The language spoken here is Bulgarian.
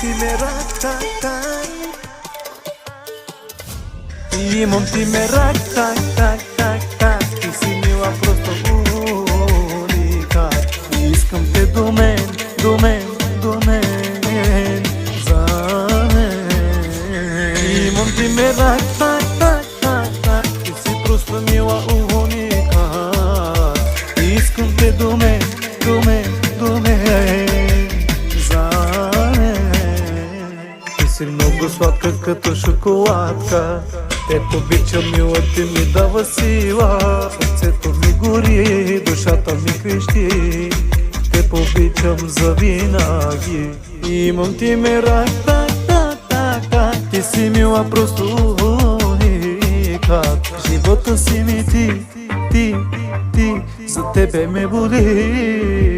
ти ме рак, так, так. Имам ти ме рак, так, так, так, так. Ти си мила, просто уникат. Искам те до мен, до мен, до мен, за мен. Имам ти ме рак, так, так, так, так. Ти си просто мила, уникат. Искам те до мен, до мен, до мен, за мен. Ти си много сладка като шоколадка. Те обичам, мила, ти ми дава сила. Сърцето ми гори, душата ми крещи. Те обичам завинаги. Имам ти ме рак, так, так, так, так. Ти си мила, просто уникат. Живота си ми ти, ти, ти. За тебе ме боли.